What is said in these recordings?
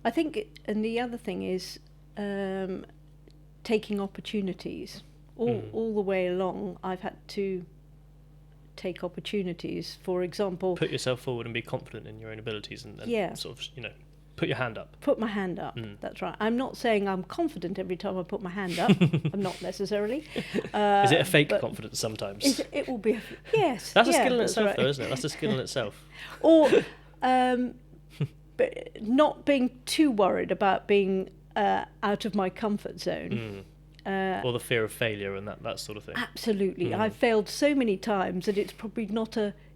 I think, and the other thing is taking opportunities. All the way along, I've had to take opportunities. For example, put yourself forward and be confident in your own abilities, and sort of, put your hand up. Put my hand up. That's right. I'm not saying I'm confident every time I put my hand up. I'm not necessarily. Is it a fake confidence sometimes? It will be. Yes. That's a skill in itself, right. though, isn't it? That's a skill in itself. Or, but not being too worried about being out of my comfort zone. Or the fear of failure and that sort of thing. Absolutely. I've failed so many times that it's probably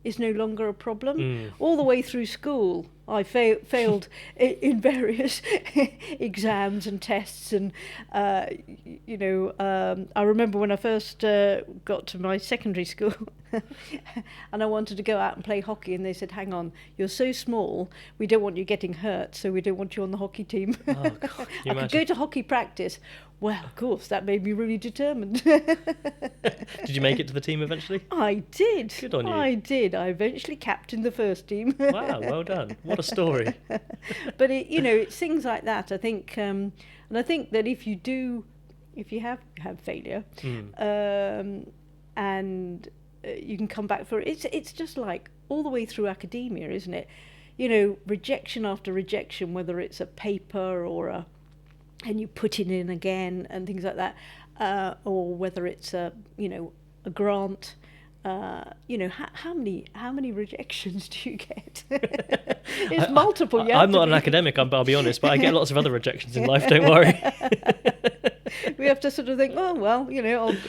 it's no longer a problem. All the way through school, I failed in various exams and tests. And, I remember when I first got to my secondary school and I wanted to go out and play hockey, and they said, hang on, you're so small, we don't want you getting hurt, so we don't want you on the hockey team. Oh, God, I could go to hockey practice. Well, of course, that made me really determined. Did you make it to the team eventually? I did. Good on you. I did. I eventually captained the first team. Wow, well done. What a story. But it's things like that. I think, and I think that if you have failure, and you can come back for it. It's just like all the way through academia, isn't it? Rejection after rejection, whether it's a paper or and you put it in again and things like that, or whether it's a grant. How many rejections do you get? It's multiple. I'm not an academic, I'll be honest, but I get lots of other rejections in life. Don't worry. We have to sort of think, oh well,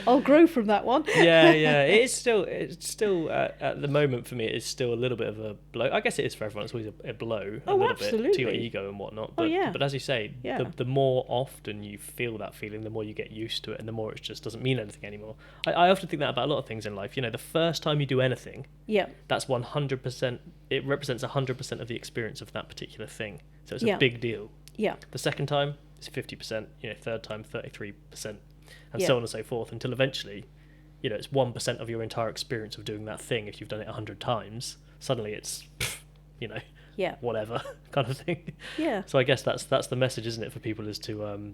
I'll grow from that one. Yeah. It's still at the moment for me. It's still a little bit of a blow. I guess it is for everyone. It's always a blow, a little absolutely. bit to your ego and whatnot. But, but as you say, the more often you feel that feeling, the more you get used to it, and the more it just doesn't mean anything anymore. I often think that about a lot of things in life. The first time you do anything, that's 100%. It represents 100% of the experience of that particular thing. So it's a big deal. Yeah. The second time, it's 50%. Third time, 33%, and so on and so forth, until eventually, it's 1% of your entire experience of doing that thing. If you've done it 100 times, suddenly it's, whatever kind of thing. Yeah. So I guess that's the message, isn't it, for people, is to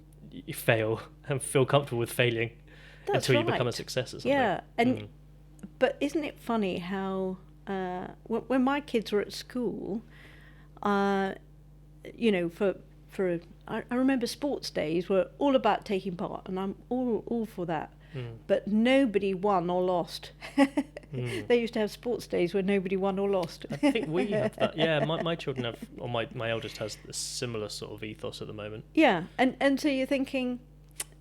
fail and feel comfortable with failing until you become a success at something. Yeah, and but isn't it funny how when my kids were at school, I remember sports days were all about taking part, and I'm all for that. But nobody won or lost. They used to have sports days where nobody won or lost. I think we have that. Yeah, my children have, or my eldest has a similar sort of ethos at the moment. Yeah, and so you're thinking,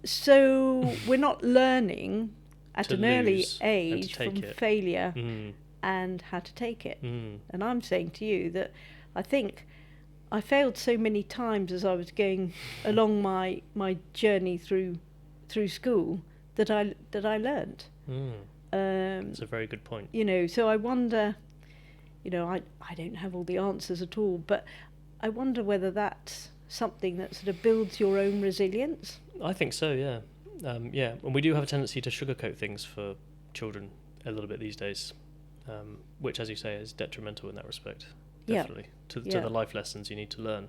so we're not learning at an early age from failure and how to take it. And I'm saying to you that I think I failed so many times as I was going along my journey through school that I learned. That's a very good point. So I wonder, I don't have all the answers at all, but I wonder whether that's something that sort of builds your own resilience. I think so, yeah. And we do have a tendency to sugarcoat things for children a little bit these days, which, as you say, is detrimental in that respect. Definitely. To the life lessons you need to learn.